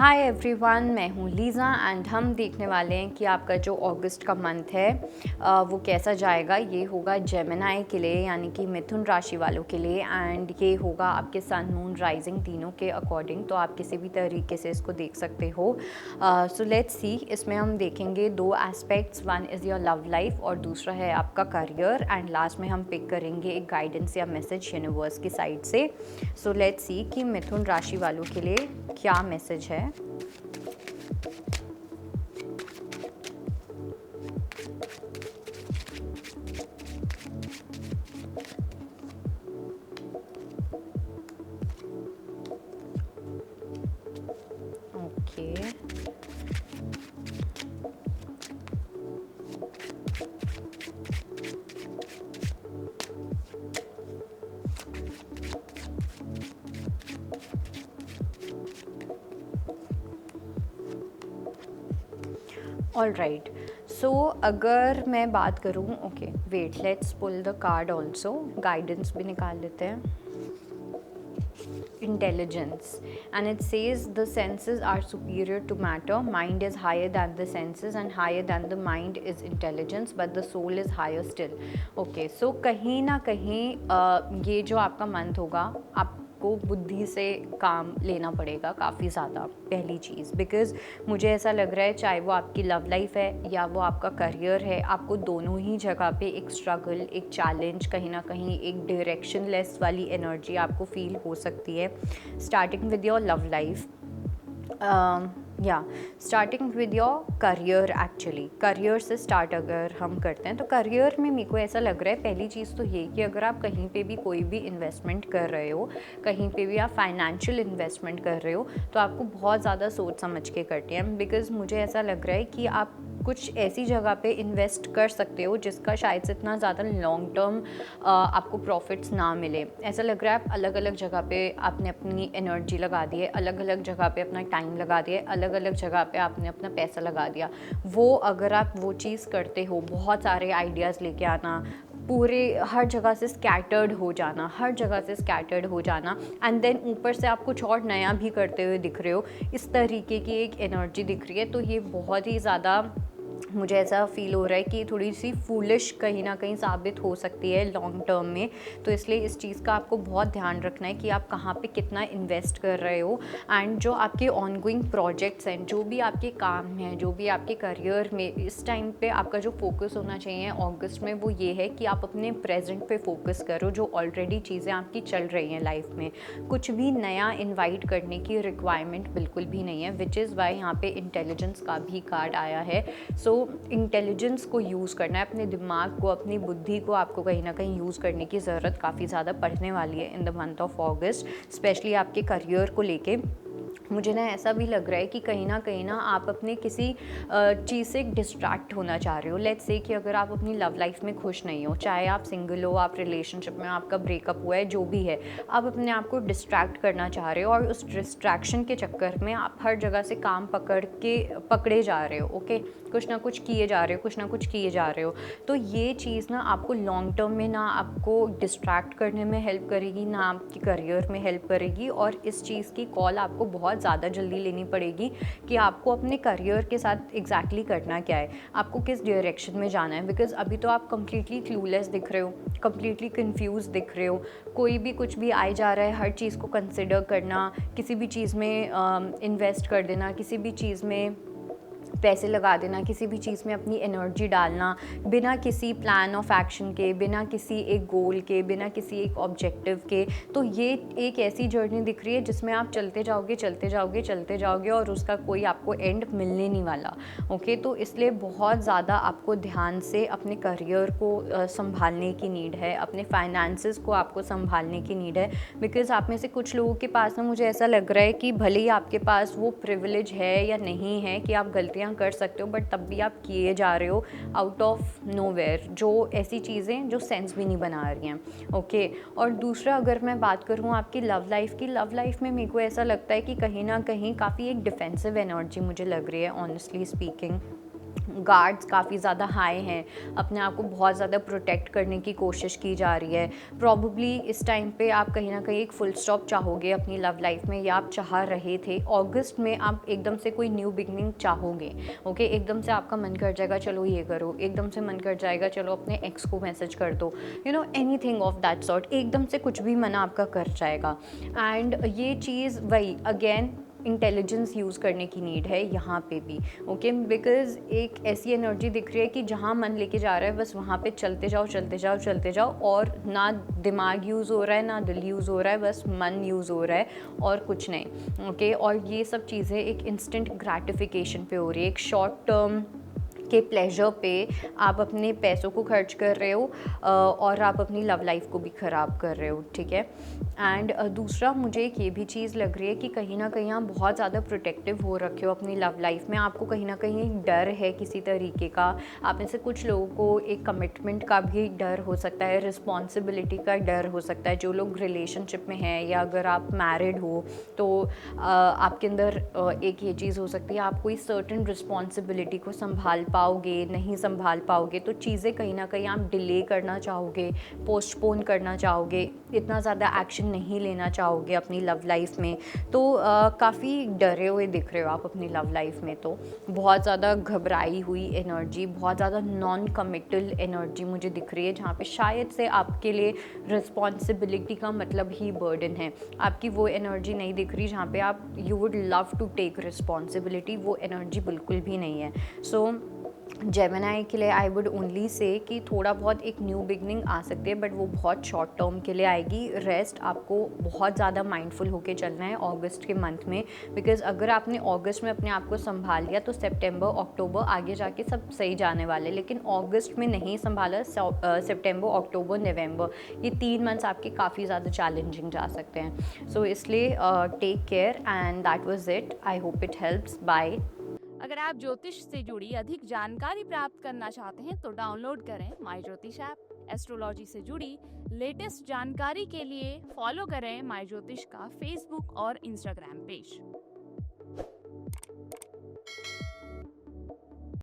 Hi everyone, मैं हूँ Lisa and हम देखने वाले हैं कि आपका जो अगस्त का मंथ है वो कैसा जाएगा। ये होगा जेमिनी के लिए यानी कि मिथुन राशि वालों के लिए एंड ये होगा आपके सन मून राइजिंग तीनों के अकॉर्डिंग। तो आप किसी भी तरीके से इसको देख सकते हो। सो लेट्स सी, इसमें हम देखेंगे दो aspects, one is your love life और दूसरा है आपका करियर एंड लास्ट में हम पिक करेंगे एक गाइडेंस या मैसेज यूनिवर्स की साइड से। सो लेट्स सी कि मिथुन राशि वालों के लिए क्या मैसेज है। Okay, all right. सो अगर मैं बात करूँ, okay wait, let's pull the card also, guidance भी निकाल लेते हैं। Intelligence, and it says the senses are superior to matter, mind is higher than the senses and higher than the mind is intelligence, but the soul is higher still. Okay, so कहीं ना कहीं ये जो आपका month होगा आपको बुद्धि से काम लेना पड़ेगा काफ़ी ज़्यादा, पहली चीज़। बिकॉज़ मुझे ऐसा लग रहा है चाहे वो आपकी लव लाइफ है या वो आपका करियर है, आपको दोनों ही जगह पे एक स्ट्रगल, एक चैलेंज, कहीं ना कहीं एक डायरेक्शनलेस वाली एनर्जी आपको फील हो सकती है। Starting with your love life, या starting with your career. Actually career से स्टार्ट अगर हम करते हैं तो करियर में मेरे को ऐसा लग रहा है पहली चीज़ तो ये कि अगर आप कहीं पे भी कोई भी इन्वेस्टमेंट कर रहे हो, कहीं पे भी आप फाइनेंशियल इन्वेस्टमेंट कर रहे हो, तो आपको बहुत ज़्यादा सोच समझ के करते हैं। बिकॉज़ मुझे ऐसा लग रहा है कि आप कुछ ऐसी जगह पे इन्वेस्ट कर सकते हो जिसका शायद से इतना ज़्यादा लॉन्ग टर्म आपको प्रॉफिट्स ना मिले। ऐसा लग रहा है आप अलग अलग जगह पे आपने अपनी एनर्जी लगा दी है, अलग अलग जगह पे अपना टाइम लगा दिया, अलग अलग जगह पे आपने अपना पैसा लगा दिया। वो अगर आप वो चीज़ करते हो, बहुत सारे आइडियाज़ लेके आना, पूरे हर जगह से स्कैटर्ड हो जाना, हर जगह से स्कैटर्ड हो जाना एंड देन ऊपर से आप कुछ और नया भी करते हुए दिख रहे हो, इस तरीके की एक एनर्जी दिख रही है। तो ये बहुत ही ज़्यादा मुझे ऐसा फ़ील हो रहा है कि थोड़ी सी फूलिश कहीं ना कहीं साबित हो सकती है लॉन्ग टर्म में। तो इसलिए इस चीज़ का आपको बहुत ध्यान रखना है कि आप कहाँ पे कितना इन्वेस्ट कर रहे हो एंड जो आपके ऑनगोइंग प्रोजेक्ट्स हैं, जो भी आपके काम हैं, जो भी आपके करियर में इस टाइम पे आपका जो फोकस होना चाहिए अगस्त में, वो ये है कि आप अपने प्रेजेंट पे फोकस करो। जो ऑलरेडी चीज़ें आपकी चल रही हैं लाइफ में, कुछ भी नया इन्वाइट करने की रिक्वायरमेंट बिल्कुल भी नहीं है, विच इज़ वाई यहाँ पे इंटेलिजेंस का भी कार्ड आया है। सो इंटेलिजेंस को यूज़ करना है, अपने दिमाग को, अपनी बुद्धि को आपको कहीं ना कहीं यूज़ करने की ज़रूरत काफ़ी ज़्यादा पड़ने वाली है in the month of August, specially आपके करियर को लेके। मुझे ना ऐसा भी लग रहा है कि कहीं ना आप अपने किसी चीज़ से डिस्ट्रैक्ट होना चाह रहे हो। लेट्स से कि अगर आप अपनी लव लाइफ में खुश नहीं हो, चाहे आप सिंगल हो, आप रिलेशनशिप में, आपका ब्रेकअप हुआ है, जो भी है, आप अपने आप को डिस्ट्रैक्ट करना चाह रहे हो और उस डिस्ट्रैक्शन के चक्कर में आप हर जगह से काम पकड़े जा रहे हो। ओके, कुछ ना कुछ किए जा रहे हो, कुछ ना कुछ किए जा रहे हो। तो ये चीज़ ना आपको लॉन्ग टर्म में ना आपको डिस्ट्रैक्ट करने में हेल्प करेगी, ना आपके करियर में हेल्प करेगी। और इस चीज़ की कॉल आपको बहुत ज़्यादा जल्दी लेनी पड़ेगी कि आपको अपने करियर के साथ एग्जैक्टली करना क्या है, आपको किस डायरेक्शन में जाना है। बिकॉज अभी तो आप कम्प्लीटली क्लूलेस दिख रहे हो, कम्प्लीटली कन्फ्यूज दिख रहे हो, कोई भी कुछ भी आए जा रहा है, हर चीज़ को कंसिडर करना, किसी भी चीज़ में इन्वेस्ट कर देना, किसी भी चीज़ में पैसे लगा देना, किसी भी चीज़ में अपनी एनर्जी डालना बिना किसी प्लान ऑफ एक्शन के, बिना किसी एक गोल के, बिना किसी एक ऑब्जेक्टिव के। तो ये एक ऐसी जर्नी दिख रही है जिसमें आप चलते जाओगे, चलते जाओगे, चलते जाओगे और उसका कोई आपको एंड मिलने नहीं वाला। ओके, तो इसलिए बहुत ज़्यादा आपको ध्यान से अपने करियर को संभालने की नीड है, अपने फाइनेंसेस को आपको संभालने की नीड है। बिकॉज़ आप में से कुछ लोगों के पास ना, मुझे ऐसा लग रहा है कि भले ही आपके पास वो प्रिविलेज है या नहीं है कि आप गलतियाँ कर सकते हो, बट तब भी आप किए जा रहे हो आउट ऑफ नोवेयर, जो ऐसी चीज़ें जो सेंस भी नहीं बना रही हैं। ओके, और दूसरा अगर मैं बात करूँ आपकी लव लाइफ की, लव लाइफ में मेरे को ऐसा लगता है कि कहीं ना कहीं काफ़ी एक डिफेंसिव एनर्जी मुझे लग रही है ऑनेस्टली स्पीकिंग। गार्ड्स काफ़ी ज़्यादा हाई हैं, अपने आप को बहुत ज़्यादा प्रोटेक्ट करने की कोशिश की जा रही है। प्रॉब्ली इस टाइम पे आप कहीं ना कहीं एक फुल स्टॉप चाहोगे अपनी लव लाइफ में, या आप चाह रहे थे। अगस्त में आप एकदम से कोई न्यू बिगनिंग चाहोगे, ओके। एकदम से आपका मन कर जाएगा चलो ये करो, एकदम से मन कर जाएगा चलो अपने एक्स को मैसेज कर दो, you know anything of that sort. एकदम से कुछ भी मन आपका कर जाएगा। एंड ये चीज़ वही अगेन इंटेलिजेंस यूज़ करने की नीड है यहाँ पे भी, ओके। बिकॉज एक ऐसी एनर्जी दिख रही है कि जहाँ मन लेके जा रहा है बस वहाँ पे चलते जाओ चलते जाओ चलते जाओ, और ना दिमाग यूज़ हो रहा है ना दिल यूज़ हो रहा है, बस मन यूज़ हो रहा है और कुछ नहीं, ओके। और ये सब चीज़ें एक इंस्टेंट ग्रैटिफिकेशन पे हो रही है, एक शॉर्ट टर्म के प्लेजर पे आप अपने पैसों को खर्च कर रहे हो और आप अपनी लव लाइफ को भी ख़राब कर रहे हो, ठीक है। एंड दूसरा मुझे एक ये भी चीज़ लग रही है कि कहीं ना कहीं आप बहुत ज़्यादा प्रोटेक्टिव हो रखे हो अपनी लव लाइफ में। आपको कहीं ना कहीं एक डर है किसी तरीके का। आप में से कुछ लोगों को एक कमिटमेंट का भी डर हो सकता है, रिस्पॉन्सिबिलिटी का डर हो सकता है। जो लोग रिलेशनशिप में हैं या अगर आप मैरिड हो तो आपके अंदर एक ये चीज़ हो सकती है, आप कोई सर्टेन रिस्पॉन्सिबिलिटी को संभाल पाओगे नहीं संभाल पाओगे, तो चीज़ें कहीं ना कहीं आप डिले करना चाहोगे, पोस्टपोन करना चाहोगे, इतना ज़्यादा एक्शन नहीं लेना चाहोगे अपनी लव लाइफ में। तो काफ़ी डरे हुए दिख रहे हो आप अपनी लव लाइफ में। तो बहुत ज़्यादा घबराई हुई एनर्जी, बहुत ज़्यादा नॉन कमिटल एनर्जी मुझे दिख रही है, जहाँ पे शायद से आपके लिए रिस्पॉन्सिबिलिटी का मतलब ही बर्डन है। आपकी वो एनर्जी नहीं दिख रही जहाँ पे आप you would love to take responsibility, वो एनर्जी बिल्कुल भी नहीं है। सो जेमिनी के लिए आई वुड ओनली से कि थोड़ा बहुत एक न्यू बिगनिंग आ सकती है, बट वो बहुत शॉर्ट टर्म के लिए आएगी। रेस्ट आपको बहुत ज़्यादा माइंडफुल होके चलना है अगस्त के मंथ में, बिकॉज अगर आपने अगस्त में अपने आप को संभाल लिया तो सितंबर अक्टूबर आगे जाके सब सही जाने वाले, लेकिन अगस्त में नहीं संभाला, सितंबर अक्टूबर नवंबर ये 3 मंथ्स आपके काफ़ी ज़्यादा चैलेंजिंग जा सकते हैं। सो इसलिए take care and that was it. I hope it helps. Bye. अगर आप ज्योतिष से जुड़ी अधिक जानकारी प्राप्त करना चाहते हैं तो डाउनलोड करें माई ज्योतिष ऐप। एस्ट्रोलॉजी से जुड़ी लेटेस्ट जानकारी के लिए फॉलो करें माई ज्योतिष का फेसबुक और इंस्टाग्राम पेज।